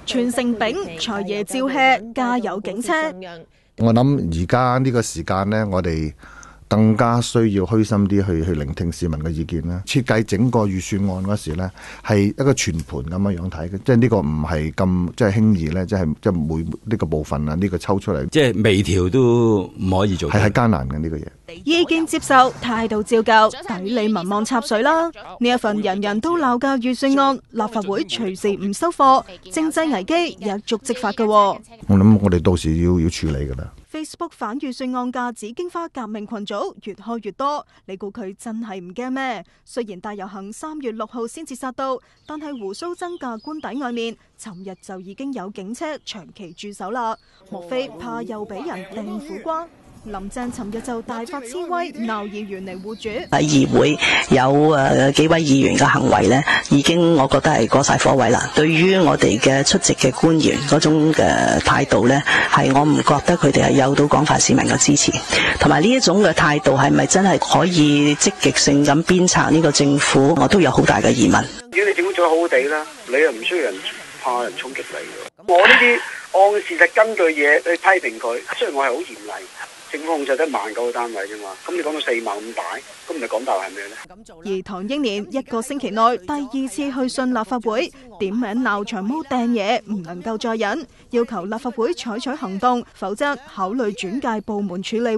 全城丙財爺照吃，加油警車。我諗而家呢個時間呢，我哋更加需要虛心啲去聆聽市民嘅意見啦。設計整個預算案嗰時呢，係一個全盤咁樣睇嘅，即係呢個唔係咁即係輕易呢，即係每呢個部分啊，呢個抽出嚟，即係微調都唔可以做，係艱難嘅呢個嘢。意見接受，態度照舊，抵你民望插水啦！呢一份人人都鬧嘅預算案，立法會隨時唔收貨，政制危機一觸即發嘅。我諗我哋到時要處理㗎啦。Facebook 反預算案嘅紫荊花革命群組越開越多，你估佢真係唔驚咩？雖然大遊行3月6號先至殺到，但係鬍鬚曾嘅官邸外面，尋日就已經有警車長期駐守啦。莫非怕又俾人掟苦瓜？林鄭尋日就大發雌威，鬧議員嚟護主。議會有幾位議員嘅行為呢，已經我覺得係過晒火位啦。對於我哋嘅出席嘅官員嗰種嘅態度呢，係我唔覺得佢哋係有到廣泛市民嘅支持，同埋呢一種嘅態度係咪真係可以積極性咁鞭策呢個政府，我都有好大嘅疑問。如果你政府做得好好地啦，你又唔需要人怕人衝擊你。我呢啲按事實根據嘢去批評佢，雖然我係好嚴厲。政府控制得19000個單位啫嘛，咁你講到4萬咁大，咁你講大話係咩呢？而唐英年1個星期內第2次去信立法會，點名鬧長毛掟嘢，唔能夠再忍，要求立法會採取行動，否則考慮轉介部門處理。